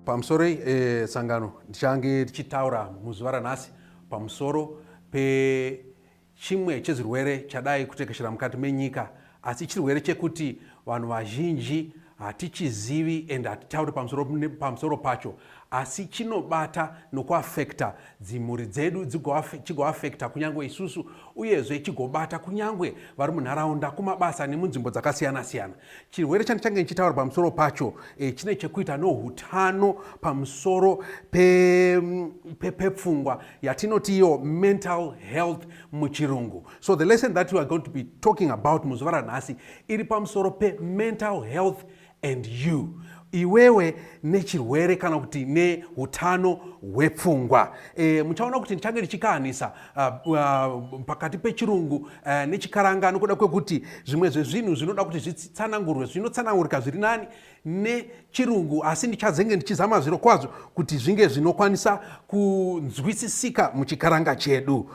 pamusoro sangano ndichange tichitaura muzuva ranhasi pamusoro pechimwe chezvirwere chadai kutekeshera mukati menyika, asi chirwere chekuti vanhu vazhinji hatichizivi ende hatitauri pamusoro pacho, asi chinobata nokuafekta dzimhuri dzedu, chigoafekta kunyange isusu, uyezve chigobata kunyange vari munharaunda, kumabasa nemunzvimbo dzakasiyana-siyana. Chirwere chandichange ndichitaura pamusoro pacho chine chekuita noutano pamusoro pepfungwa yatinoti iyo mental health muchirungu. So the lesson that we are going to be talking about muzuva ranhasi iri pamusoro pe-mental health and you, iwewe nechirwere kana kuti neutano hwepfungwa. Muchaona kuti ndichange ndichikahanisa pakati pechirungu nechikaranga, nokuda kwekuti zvimwe zvezvinhu zvinoda kuti zvitsanangurwe, zvinotsanangurika zviri nani nechirungu, asi ndichazenge ndichizama zviro kwazvo kuti zvinge zvinokwanisa kunzwisisika muchikaranga chedu.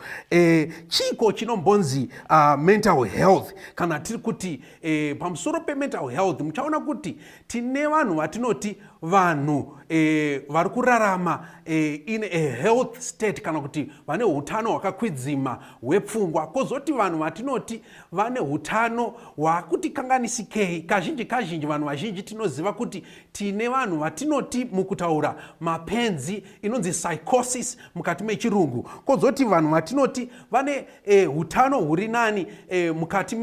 Chiko chinombonzi mental health, kana tiri kuti pamusoro pe-mental health, muchaona kuti tine vanhu vatinoti vanhu vari kurarama in a health state, kana kuti vane hutano hwakakwidzima hwepfungwa, kozoti vanhu vatinoti vane hutano hwakuti kanganisikei. Kazhinji vanhu vazhinji tinoziva kuti tine vanhu vatinoti mukutaura mapenzi inonzi psychosis mukati mechirungu, kozoti vanhu vatinoti vane hutano huri nani mukati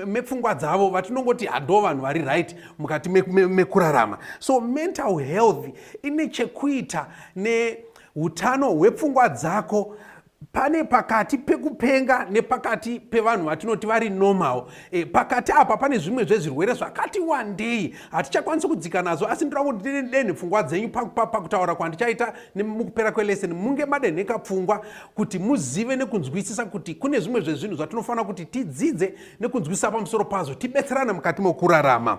mepfungwa dzavo, vatinongoti hado vanhu vari right mukati mekurarama. So mental health ine chekuita nehutano hwepfungwa dzako, pane pakati pekupenga nepakati pevanhu vatinoti vari normal. Pakati apa pane zvimwe zvezvirwere zvakati wandei hatichakwanisi kudzika nazvo, asi ndoda kuti denhe pfungwa dzenyu pakutaura kwandichaita nemukupera kweleseni, munge madenheka pfungwa kuti muzive nekunzwisisa kuti kune zvimwe zvezvinhu zvatinofanira kuti tidzidze nekunzwisisa pamusoro pazvo, tibetserana mukati mokurarama.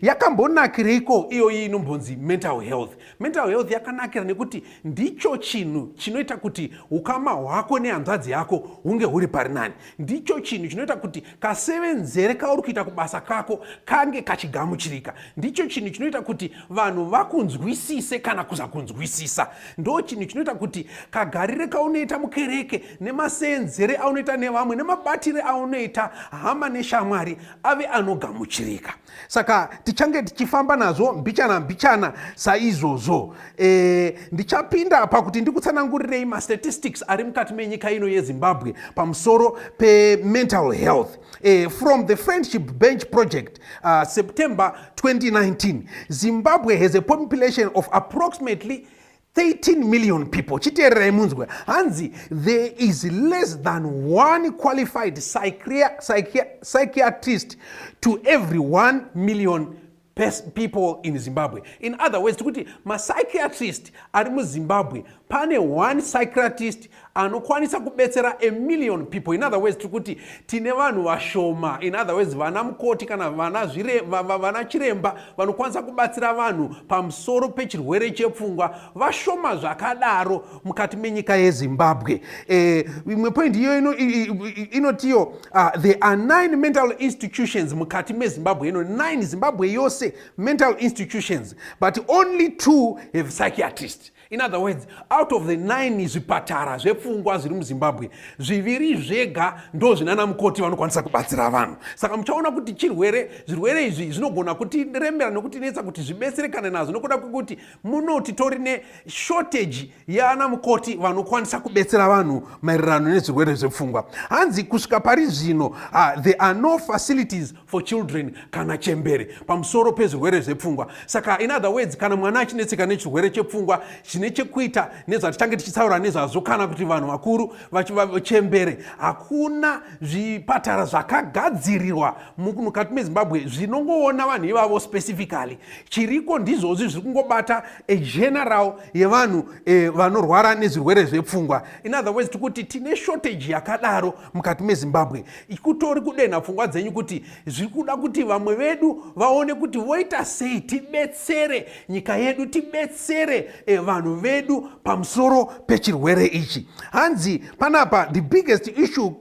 Yakambonakireiko iyoyi inombonzi mental health? Mental health yakanakira nekuti ndicho chinhu chinoita kuti ukama hwako nehanzvadzi yako hunge huri pari nani. Ndicho chinhu chinoita kuti kasevenzere kauri kuita kubasa kako kange kachigamuchirika. Ndicho chinhu chinoita kuti vanhu vakunzwisise kana kusakunzwisisa. Ndo chinhu chinoita kuti kagarire kaunoita mukereke, nemasenzere aunoita nevamwe, nemabatire aunoita hama neshamwari ave anogamuchirika. Saka tichange tichifamba nazvo mbichana saizvozvo. Ndichapinda pakuti ndikutsanangurirei statistics ari mukati menyika ino yeZimbabwe pamusoro pe-mental health. From the Friendship Bench Project, September 2019, Zimbabwe has a population of approximately 13 million people. Chiteererai munzwe, hanzi there is less than one qualified psychiatrist to every 1 million people in Zimbabwe. In other words, tukuti ma-psychiatrist ari muZimbabwe pane one psychiatrist anokwanisa kubetsera 1 million people. In other words, tukuti tine vanhu vashoma. In other words, vana mukoti kana vana chiremba vanokwanisa kubatsira vanhu pamusoro pechirwere chepfungwa vashoma zvakadaro mukati menyika yeZimbabwe. Imwe point iyo inotiyo there are 9 mental institutions mukati meZimbabwe ino, 9 Zimbabwe yose mental institutions, but only 2 have psychiatrists. In other words, out of the 9 zvipatara zvepfungwa zviri muZimbabwe, 2 zvega ndo zvinana mukoti vanokwanisa kubatsira vanhu. Saka muchaona kuti zvirwere izvi zvinogona kuti remera nokuti netsa kuti zvibetserekane nazvo, nokuda kwekuti munoti torine shortage yana mukoti vanokwanisa kubetsera vanhu maererano nezvirwere zvepfungwa. Hanzi kusvika pari zvino there are no facilities for children kana chembere pamusoro pezvirwere zvepfungwa. Saka in other words, kana mwana achinetseka nechirwere chepfungwa chine chekuita nezvatichange tichitsaura nezvazvo, kana kuti vanhu vakuru vachembere, hakuna zvipatara zvakagadzirirwa mukati meZimbabwe zvinongoona vanhu ivavo specifically. Chiriko ndizvozvi zviri kungobata general yevanhu vanorwara nezvirwere zvepfungwa. In other words, tukuti tine shortage yakadaro mukati meZimbabwe. Ikutori kudenha pfungwa dzenyu kuti zviri kuda kuti vamwe vedu vaone kuti voita sei tibetsere nyika yedu, tibetsere vanhu vanhu vedu pamusoro pechirwere ichi. Hanzi panapa the biggest issue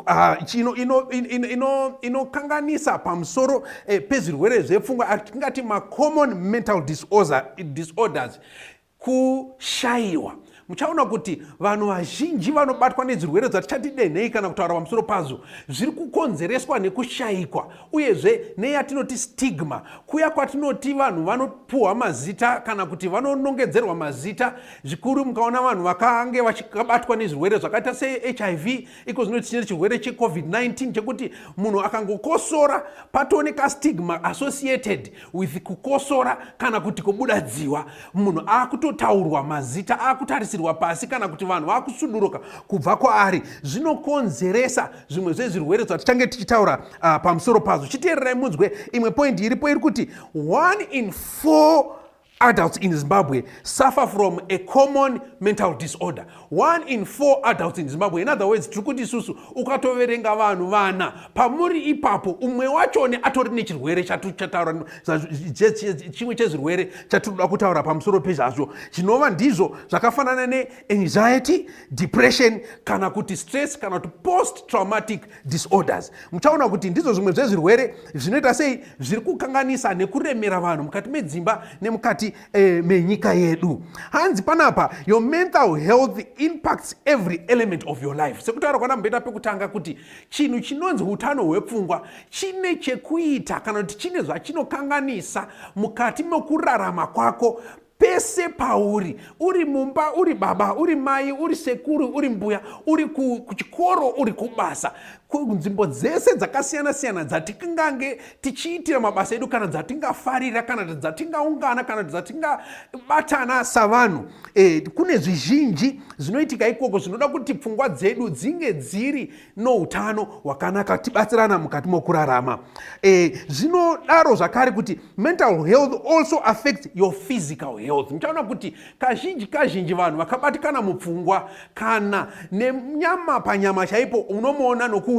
inokanganisa pamusoro pezvirwere zvepfungwa atingati common mental disorders, kushayiwa. Muchaona kuti vanhu vazhinji vanobatwa nezvirwere zvatichati denhei kana kutaura pamusoro pazvo zviri kukonzereswa nekushayikwa, uyezve neyatinoti stigma, kuya kwatinoti vanhu vanopuhwa mazita kana kuti vanonongedzerwa mazita. Zvikuru mukaona vanhu vakange vakabatwa nezvirwere zvakaita seHIV, iko zvinoti chine chirwere cheCovid-19 chekuti munhu akangokosora patooneka stigma associated with kukosora kana kuti kubuda dziwa, munhu akutotaurwa mazita, akutarisirwa pasi kana kuti vanhu vakusuduruka kubva kwaari. Zvinokonzeresa zvimwe zvezvirwere zvatichange tichitaura pamusoro pazvo. Chiteererai munzwe imwe point iripo iri kuti 1 in 4 adults in Zimbabwe suffer from a common mental disorder. 1 in 4 adults in Zimbabwe. In other words, tiri kuti isusu ukatoverenga vanhu vana pamuri ipapo umwe wachone atori nechirwere chataura, chimwe chezvirwere chatinoda kutaura pamusoro pezvazvo, chinova ndizvo zvakafanana neanxiety, depression kana kuti stress kana kuti post traumatic disorders. Muchaona kuti ndizvo zvimwe zvezvirwere zvinoita sei zviri kukanganisa nekuremera vanhu mukati medzimba nemukati menyika yedu. Hanzi panapa, your mental health impacts every element of your life. Sekutaura kwana mbeta pekutanga kuti chinhu chinonzi utano hwepfungwa chine chekuita kana kuti chine zvachinokanganisa mukati mekurarama kwako pese pauri, uri mumba, uri baba, uri mai, uri sekuru, uri mbuya, uri kuchikoro, uri kubasa, kunzvimbo dzese dzakasiyana-siyana dzatikange tichiitira mabasa edu kana dzatingafarira kana dzatingaungana kana dzatingabatana savanhu. Kune zvizhinji zvinoitika ikoko zvinoda kuti pfungwa dzedu dzinge dziri noutano hwakanaka tibatsirana mukati mokurarama. Zvinodaro zvakare kuti mental health also affects your physical health. Muchaona kuti kazhinji vanhu vakabatikana mupfungwa kana nenyama panyama chaipo unomuona nokuuna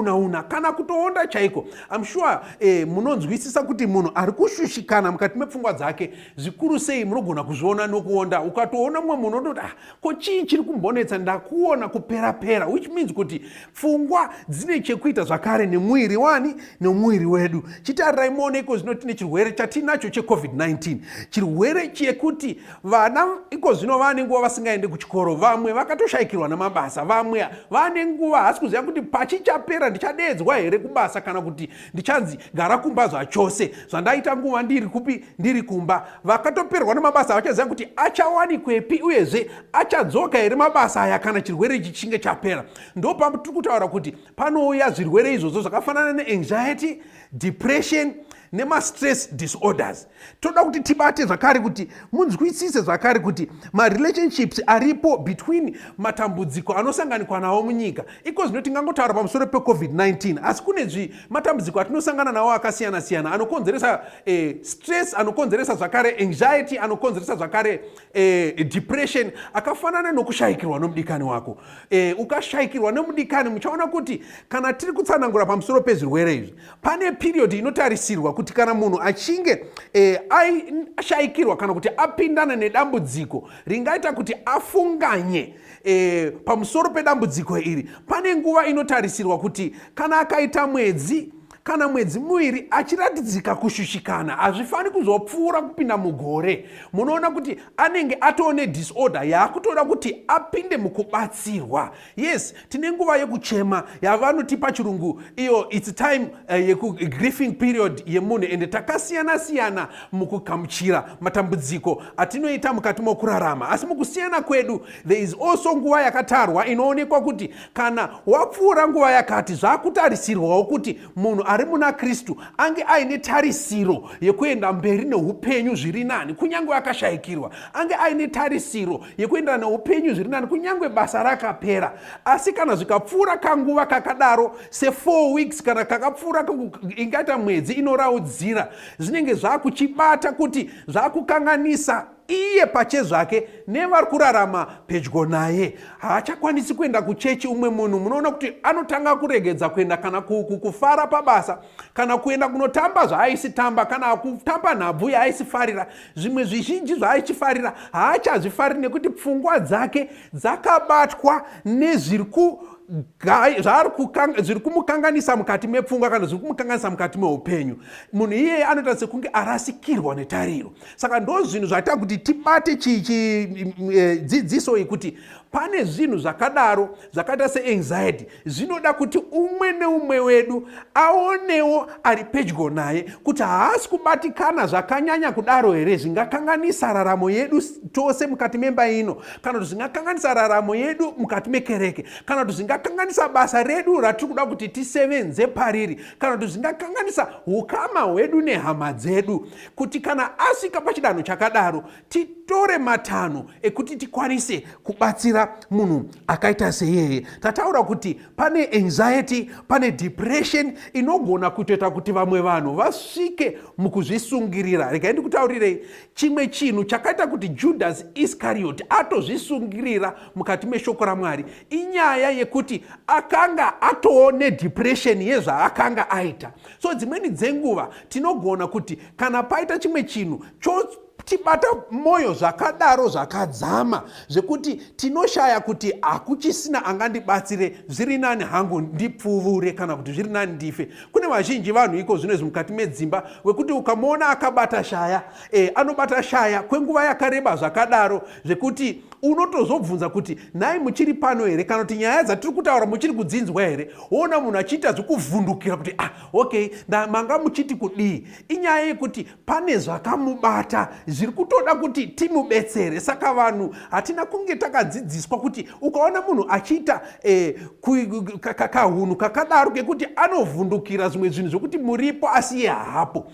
kana kutoonda chaiko. I'm sure munonzwisisa kuti munhu ari kushushikana mukati mepfungwa dzake zvikuru sei munogona kuzviona nokuonda. Ukatoona mumwe munhu unoti ko chii chiri kumbonetsa, ndakuona kupera, which means kuti pfungwa dzine chekuita zvakare nemwiri wani nemwiri wedu. Chitarirai muone iko zvino tine chirwere chatinacho cheCovid-19, chirwere chekuti vana iko zvino vane nguva vasingaende kuchikoro, vamwe vakatoshayikirwa namabasa, vamwe vane nguva hasi kuziva kuti pachichapera ndichadedzwa here kubasa kana kuti ndichanzi gara kumba zvachose zvandaita nguva ndiri kumba. Vakatoperwa namabasa vachaziva kuti achawanikwepi uyezve achadzoka here mabasa aya kana chirwere ichi chinge chapera. Ndo patiri kutaura kuti panouya zvirwere izvozvo zvakafanana neanxiety, depression nema-stress disorders. Toda kuti tibate zvakare kuti munzwisise zvakare kuti ma-relationships aripo between matambudziko anosanganikwa nawo munyika. Iko zvino tingangotaura pamusoro pe-COVID-19, asi kune matambudziko atinosangana nawo akasiyana-siyana anokonzeresa stress, anokonzeresa zvakare anxiety, anokonzeresa zvakare depression, akafanana nokushayikirwa nomudikani wako. Ukashayikirwa nomudikani, muchaona kuti kana tiri kutsanangura pamusoro pezvirwere izvi, pane period inotarisirwa kuti kana munhu achinge ashayikirwa kana kuti apindana nedambudziko ringaita kuti afunganye pamusoro pedambudziko iri, pane nguva inotarisirwa kuti kana akaita mwedzi kana mwedzi muviri achiratidzika kushushikana, hazvifani kuzopfuura kupinda mugore. Munoona kuti anenge atone disorder yakutoda kuti apinde mukubatsirwa. Yes, tine nguva yekuchema yavanoti pachirungu iyo it's time grieving period yemunhu, ende takasiyana-siyana mukugamuchira matambudziko atinoita mukati mokurarama. Asi mukusiyana kwedu there is also nguva yakatarwa inoonekwa kuti kana wapfuura nguva yakati zvakutarisirwawo kuti munhu ari muna Kristu ange aine tarisiro yekuenda mberi neupenyu zviri nani kunyange akashayikirwa, ange aine tarisiro yekuenda neupenyu zviri nani kunyange basa rakapera. Asi kana zvikapfuura kanguva kakadaro se4 weeks kana kakapfuura ingaita mwedzi inoraudzira, zvinenge zvakuchibata kuti zvakukanganisa iye pachezvake nevari kurarama pedyo naye haachakwanisi kuenda kuchechi. Umwe munhu munoona kuti anotanga kuregedza kuenda kana kufara pabasa, kana kuenda kunotamba zvaaisitamba, kana kutamba nhabvu yaaisifarira. Zvimwe zvizhinji zvaaichifarira haachazvifariri nekuti pfungwa dzake dzakabatwa nezviri kumukanganisa mukati mepfungwa kana zviri kumukanganisa mukati meupenyu. Munhu iyeye anoita sekunge arasikirwa netariro. Saka ndo zvinhu zvaita kuti tibate dzidziso iyi kuti pane zvinhu zvakadaro zvakaita seanxiety zvinoda kuti umwe neumwe wedu aonewo ari pedyo naye kuti haasi kubatikana zvakanyanya kudaro here zvingakanganisa raramo yedu tose mukati memba ino, kana kuti zvingakanganisa raramo yedu mukati mekereke, kana kuti zvingakanganisa basa redu ratiri kuda kuti tisevenze pariri, kana kuti zvingakanganisa ukama hwedu nehama dzedu, kuti kana asvika pachidanho chakadaro titore matanho ekuti tikwanise kubatsira munhu akaita seiyeye. Tataura kuti pane anxiety, pane depression inogona kutoita kuti vamwe vanhu vasvike mukuzvisungirira. Regai ndikutaurirei chimwe chinhu chakaita kuti Judas Iscariot atozvisungirira mukati meshoko raMwari inyaya yekuti akanga atoone depression yezvaakanga aita. So dzimweni dzenguva tinogona kuti kana paita chimwe chinhu tibata moyo zvakadaro zvakadzama zvekuti tinoshaya kuti hakuchisina angandibatsire, zviri nani hangu ndipfuvure kana kuti zviri nani ndife. Kune vazhinji vanhu iko zvinezvi mukati medzimba wekuti ukamona akabata shaya anobata shaya kwenguva yakareba zvakadaro zvekuti unotozobvunza kuti nhai muchiri pano here, kana kuti nyaya dzatiri kutaura muchiri kudzinzwa here. Woona munhu achiita zvekuvhundukira kuti okay manga muchiti kudii. Inyaya yekuti pane zvakamubata zviri kutoda kuti timubetsere. Saka vanhu hatina kunge takadzidziswa kuti ukaona munhu achiita kahunhu kakadaro kekuti anovhundukira zvimwe zvinhu zvokuti muripo asi iye hapo,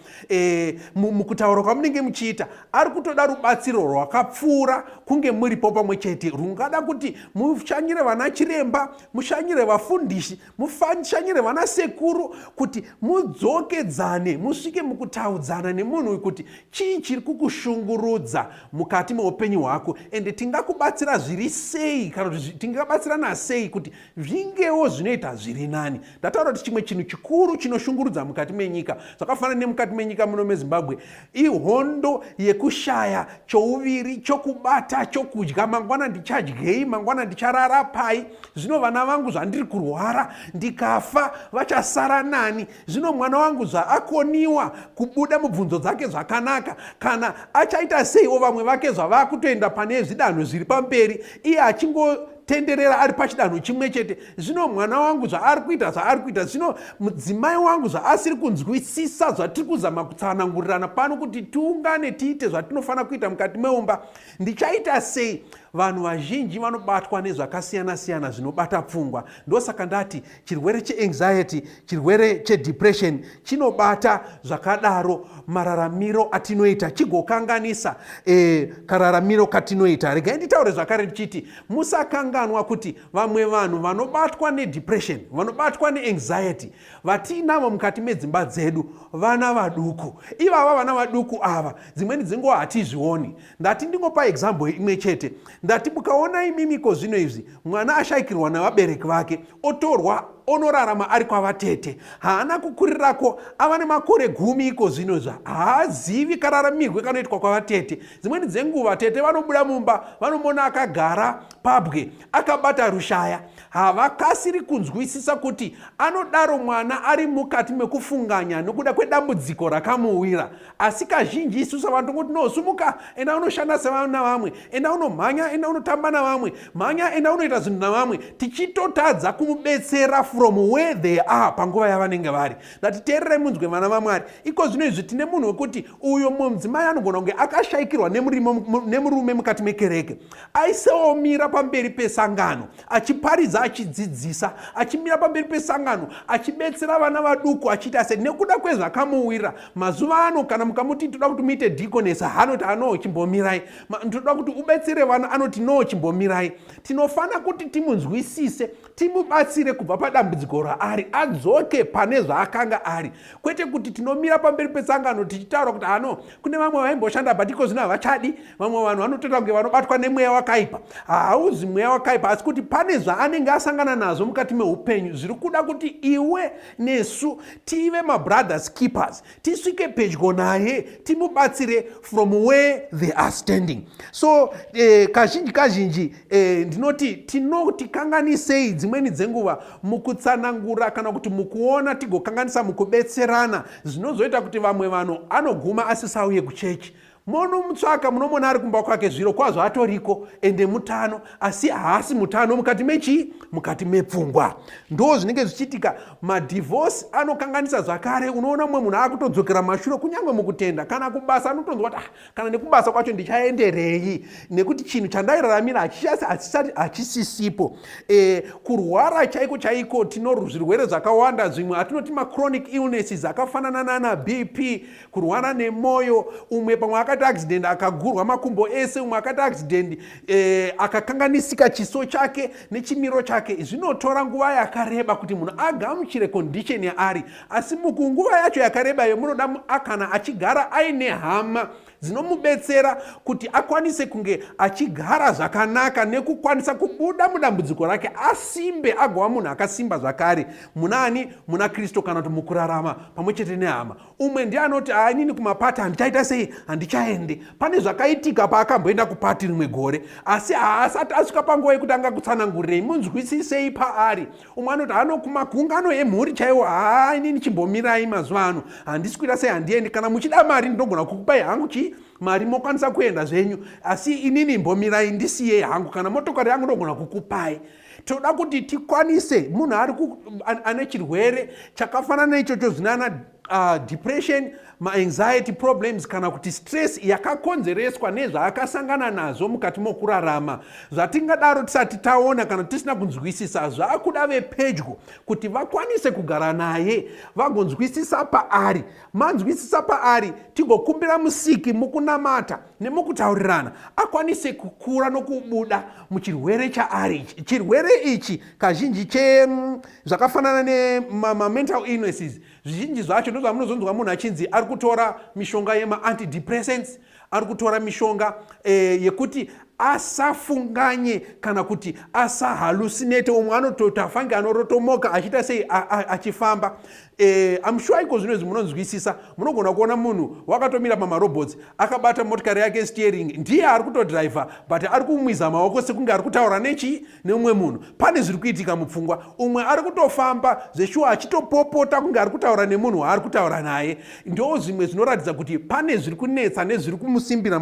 mukutaura kwamunenge muchiita ari kutoda rubatsiro rwakapfuura kunge muripo pamwe chete, rungada kuti mushanyire vana chiremba, mushanyire vafundisi, mushanyire vana sekuru, kuti mudzokedzane musvike mukutaudzana nemunhu kuti chii chiri kukushungurudza mukati meupenyu hwako, ende tingakubatsira zviri sei, kana kuti tingabatsirana sei kuti zvingewo zvinoita zviri nani. Ndataura kuti chimwe chinhu chikuru chinoshungurudza mukati menyika, zvakafanana nemukati menyika muno meZimbabwe, ihondo yekushaya chouviri, chokubata, chokudya. Mangwana ndichadyei, mangwana ndicharara pai, zvino vana vangu zvandiri kurwara ndikafa vachasara nani, zvino mwana wangu zvaakoniwa kubuda mubvunzo dzake zvakanaka, kana achaita seiwo vamwe vake zvavakutoenda pane zvidanho zviri pamberi iye achingotenderera ari pachidanho chimwe chete. Zvino mwana wangu zvaari kuita, zvino mudzimai wangu zvaasiri kunzwisisa zvatiri kuzama kutsanangurirana pano kuti tiungane tiite zvatinofanira kuita mukati meumba, ndichaita sei? Vanhu vazhinji vanobatwa nezvakasiyana-siyana zvinobata pfungwa. Ndosaka ndati chirwere cheanxiety, chirwere chedepression chinobata zvakadaro mararamiro atinoita, chigokanganisa kararamiro katinoita. Regai nditaure zvakare ndichiti musakanganwa kuti vamwe vanhu vanobatwa nedepression, vanobatwa neanxiety, vatinavo mukati medzimba dzedu vana vaduku. Ivava vana vaduku ava dzimweni dzenguva hatizvioni. Ndati ndingopa example imwe chete. Ndati mukaona imimiko zvino izvi mwana ashayikirwa navabereki vake otorwa onorarama ari kwavatete, haana kukurirako, ava nemakore 10 iko zvinozva, haazivi kararamirwe kanoitwa kwavatete. Dzimweni dzenguva tete vanobuda mumba vanomona akagara pabwe akabata rushaya, havakasiri kunzwisisa kuti anodaro mwana ari mukati mekufunganya nokuda kwedambudziko rakamuwira. Asi kazhinji isusu vanotongoti sumuka enda unoshanda sevana vamwe, enda unomhanya, enda unotamba navamwe, mhanya enda unoita zvinhu navamwe, tichitotadza kumubetsera from where they are panguva yavanenge vari. Ngatiteerere munzwe vana vaMwari. Iko zvino izvi tine munhu wekuti uyo mudzimai anogona kunge akashayikirwa nemurume mukati mekereke, aiseomira pamberi pesangano achiparidza, achidzidzisa, achimira pamberi pesangano achibetsera vana vaduku, achiita se nekuda kwezvakamuwira. Mazuva ano kana mukamuti toda kuti muite deaconess, hanoti chimbomirai, toda kuti ubetsere vana, anoti chimbomirai. Tinofana kuti timunzwisise, timubatsire kubva dambudziko raari adzoke pane zvaakanga ari, kwete kuti tinomira pamberi pesangano tichitaura kuti ano kune vamwe vaimboshanda bhatiko zvino havachadi, vamwe vanhu vanotoita kunge vanobatwa nemweya wakaipa. Hauzi mweya wakaipa, asi kuti pane zvaanenge asangana nazvo mukati meupenyu zviri kuda kuti iwe nesu tive mabrothers keepers, tisvike pedyo naye timubatsire from where they are standing. So kazhinji ndinoti tinotikanganisei dzimweni dzenguva mukutsanangura kana kuti mukuona tigokanganisa mukubetserana, zvinozoita kuti vamwe vanhu anoguma asisauye kuchechi. Munomutsvaka munomona ari kumba kwake zviro kwazvo atoriko ende mutano, asi haasi mutano mukati mechi, mukati mepfungwa. Ndo zvinenge zvichiitika. Madhivorce anokanganisa zvakare. Unoona mumwe munhu akutodzokera mashure kunyange mukutenda, kana kubasa anotonzwa kuti kana nekubasa kwacho ndichaenderei nekuti chinhu chandairaramira hachisisipo. Kurwara chaiko tino zvirwere zvakawanda, zvimwe atinoti machronic illnesses akafanana nana BP, kurwara nemwoyo, umwe pamwe akati accident akagurwa makumbo ese, umwe akati accident akakanganisika chiso chake nechimiro chake. Zvinotora nguva yakareba kuti munhu agamuchire condition yaari, asi mukunguva yacho yakareba yomunoda kana achigara aine hama dzinomubetsera kuti akwanise kunge achigara zvakanaka nekukwanisa kubuda mudambudziko rake asimbe, agova munhu akasimba zvakare munani, muna Kristu, kana kuti mukurarama pamwe chete nehama. Umwe ndiye anoti inini kumapati handichaita sei, handichaende. Pane zvakaitika paakamboenda kupati rimwe gore, asi haasati asvika panguva yekuti angakutsanangurirei, munzwisisei paari. Umwe anoti kumagungano emhuri chaiwo, inini chimbomirai mazuva ano, handisikuita sei handiendi, kana muchida mari ndinogona kukupai hangu mari mokwanisa kuenda zvenyu, asi inini mbomirai ndisiyei hangu, kana motokari yangu ndogona kukupai. Toda kuti tikwanise munhu ari ane chirwere chakafanana neichocho zvinana depression, anxiety problems, kana kuti stress yakakonzereswa nezvaakasangana nazvo mukati mokurarama, zvatingadaro tisati taona kana tisina kunzwisisa, zvaakuda vepedyo kuti vakwanise kugara naye vagonzwisisa paari. Manzwisisa paari, tigokumbira musiki mukunamata nemukutaurirana akwanise kukura nokubuda muchirwere chaari. Chirwere ichi kazhinji zvakafanana nemamental illnesses, zvizhinji zvacho ndozvamunozonzwa munhu achinzi ari kutora mishonga yema-antidepressants, ari kutora mishonga yekuti asafunganye kana kuti asahalusinate. Umwe anototafange anorotomoka achiita sei achifamba. I'm sure iko zvinhu munonzwisisa. Munogona kuona munhu wakatomira pamarobots akabata motikari yake steering, ndiye ari kutodriver but ari kumwiza maoko sekunge ari kutaura neumwe munhu. Pane zviri kuitika mupfungwa. Umwe ari kutofamba zveshuwa achitopopota kunge ari kutaura nemunhu waari kutaura naye. Ndo zvimwe zvinoratidza kuti pane zviri kunetsa nezviri kumusimbira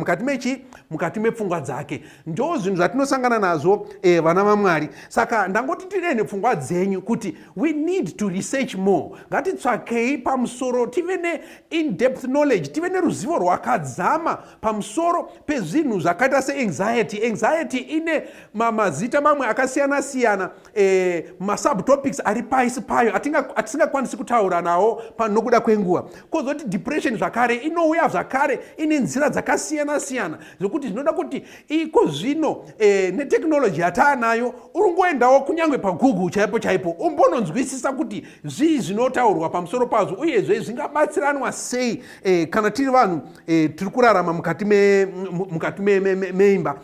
mukati mepfungwa dzake. Ndo zvinhu zvatinosangana nazvo vana vaMwari. Saka ndangoti tirene pfungwa dzenyu kuti we need to research more. Ngatitsvakei pamusoro, tive ne-in-depth knowledge, tive neruzivo rwakadzama pamusoro pezvinhu zvakaita se-anxiety. Anxiety ine mazita mamwe akasiyana-siyana, masubtopics ari paisi payo atisingakwanisi kutaura nawo nokuda kwenguva. Kozoti depression zvakare inouya zvakare ine nzira dzakasiyana-siyana zvokuti zvinoda kuti iko zvino neteknoloji yataanayo uringoendawo kunyange paGoogle chaipo umbononzwisisa kuti zvii zvinotaurwa pamusoro pazvo uyezve zvingabatsiranwa sei kana tiri vanhu tiri kurarama mukati meimba.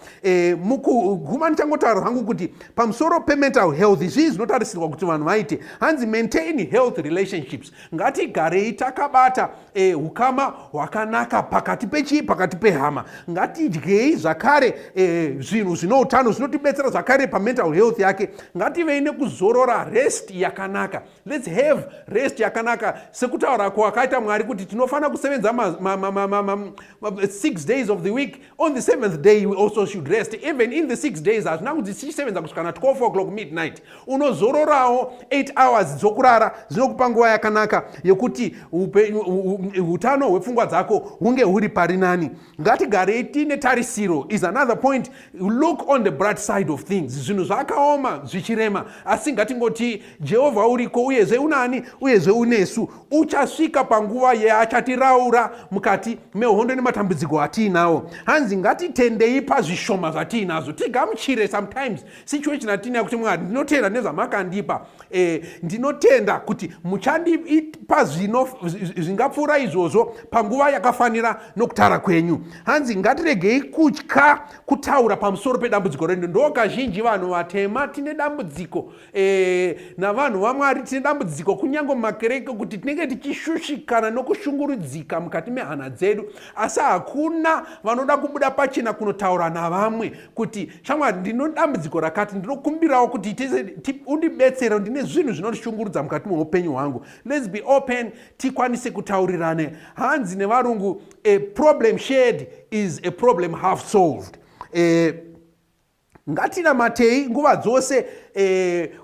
Mukuguma ndichangotaura hangu kuti pamusoro pemental health zvii zvinotarisirwa kuti vanhu vaite. Hanzi maintain health relationships. Ngatigarei takabata ukama hwakanaka pakati pehama. Ngatidyei zvakare zvinhu zvino utano zvinotibetsera zvakare pamental health yake. Ngativei nekuzorora, rest yakanaka. Let's have rest yakanaka, sekutaura kwakaita Mwari kuti tinofana kusevenza 6 days of the week. On the 7th day we also should rest. Even in the 6 days hazvina kuti tichisevenza kusvika na 12 o'clock midnight. Unozororawo 8 hours dzokurara, zvinokupa nguva yakanaka yekuti utano hwepfungwa dzako hunge huri pari nani. Ngatigarei tine tarisiro is another point point, look on the bright side of things. Zvinhu zvakaoma zvichirema, asi ngatingoti Jehovha uriko uyezve unani uyezve unesu. Uchasvika panguva yaachatiraura mukati mehondo nematambudziko atiinawo. Hanzi ngatitendei pazvishoma zvatiinazvo, tigamuchire sometimes situation atiina kuti Mwari ndinotenda nezvamakandipa, ndinotenda kuti muchandipa zvingapfuura izvozvo panguva yakafanira nokutara kwenyu. Hanzi ngatiregei kutya kutaura pamusoro pedambudziko redu. Ndo kazhinji vanhu vatema tine dambudziko, navanhu vaMwari tine dambudziko kunyange mumakereke, kuti tinenge tichishushikana nokushungurudzika mukati mehana dzedu, asi hakuna vanoda kubuda pachena kunotaura navamwe kuti shamwari ndino dambudziko rakati, ndinokumbirawo kuti undibetsere, ndine zvinhu zvinondishungurudza mukati meupenyu hwangu. Let's be open, tikwanise kutaurirane. Hanzi nevarungu, a problem shared is a problem half solved. Ngatinamatei nguva dzose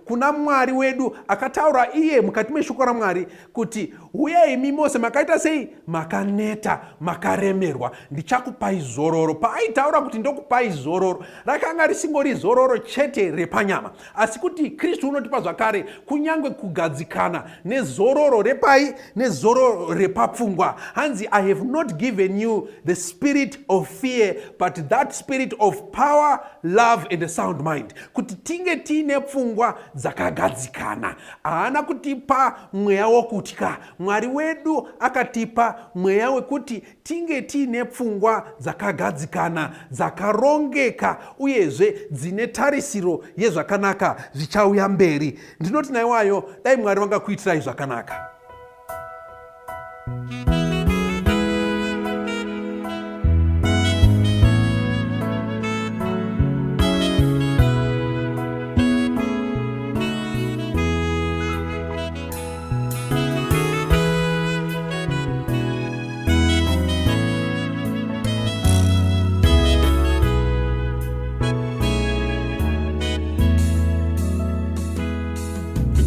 kuna Mwari wedu akataura iye mukati meshoko raMwari kuti uyai imi mose makaita sei, makaneta makaremerwa, ndichakupai zororo. Paaitaura kuti ndokupai zororo, rakanga risingori zororo chete repanyama, asi kuti Kristu unotipa zvakare kunyange kugadzikana nezororo repai nezororo repapfungwa. Hanzi I have not given you the spirit of fear, but that spirit of power, love and a sound mind. Kuti tinge tine pfungwa dzakagadzikana. Haana kutipa mweya wokutya. Mwari wedu akatipa mweya wekuti tinge tine pfungwa dzakagadzikana, dzakarongeka, uyezve dzine tarisiro yezvakanaka zvichauya mberi. Ndinoti naiwayo, dai Mwari vangakuitirai zvakanaka.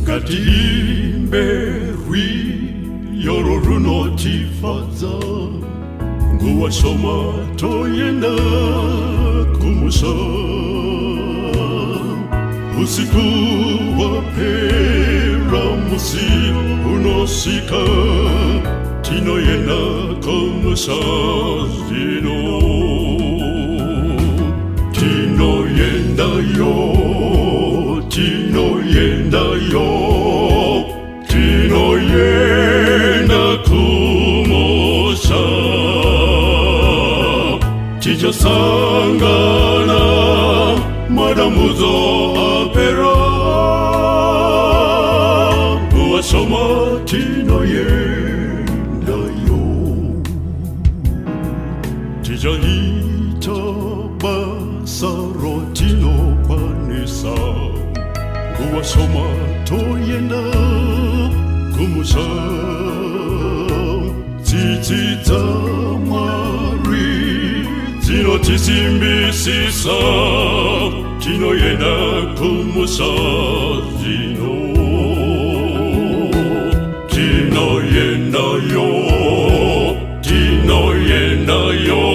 Ngatiimbe rwiyo runotifadza, nguva shoma toyenda kumusha. Usiku wapera, musi unosvika, tinoyenda kumusha zvino. Tinoyendayo, tinoyendayo, tinoyenda kumusha. Tichasangana madambudzo apera, nguva shoma tinoyendayo. Tichaita basa rotinokwanisa, nguva shoma toyenda kumusha. Tsitsi dza Mwari dzinotisimbisisa, tinoyenda kumusha zvino. Tinoyendayo, tinoyendayo,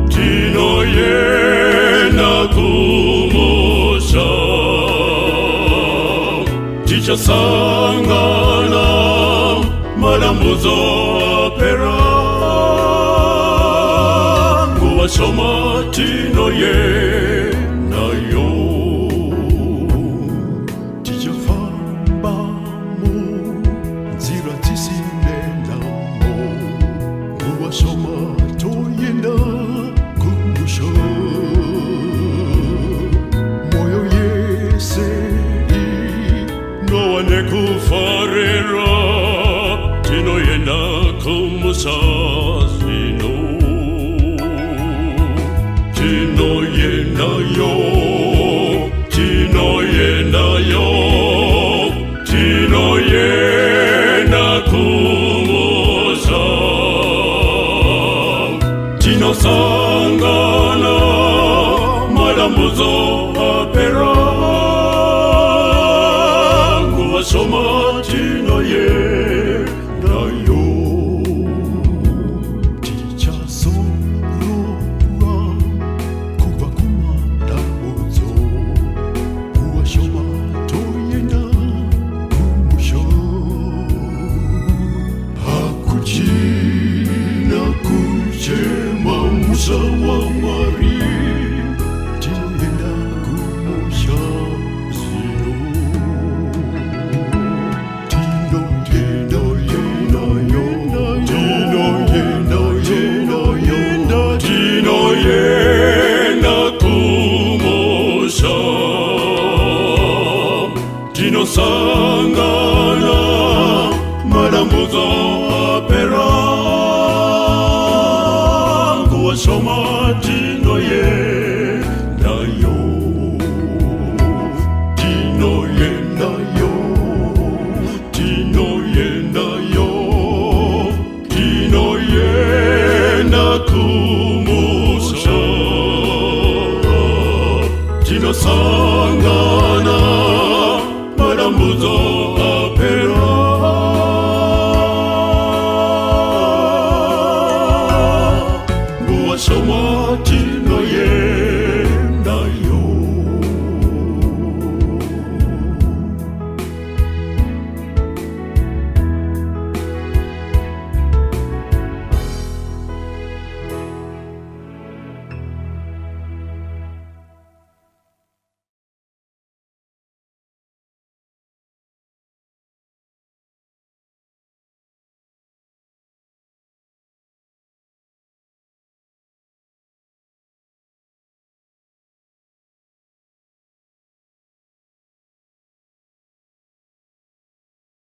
tinoyenda kumusha. Tichasangana madambudzo apera, nguva shoma tinoyendayo. Tichafamba munzira dzisine namo, nguva shoma toyenda kumusha. Moyo yese nowane kufarira, tinoyenda kumusha zvino. Tinoyendayo, tinoyendayo, tinoyenda kumusha. Tinosangana madambudzo apera, nguva shoma tinoyendayo. Tichazorora inosangana malambuzo apera kuwasoma tino ye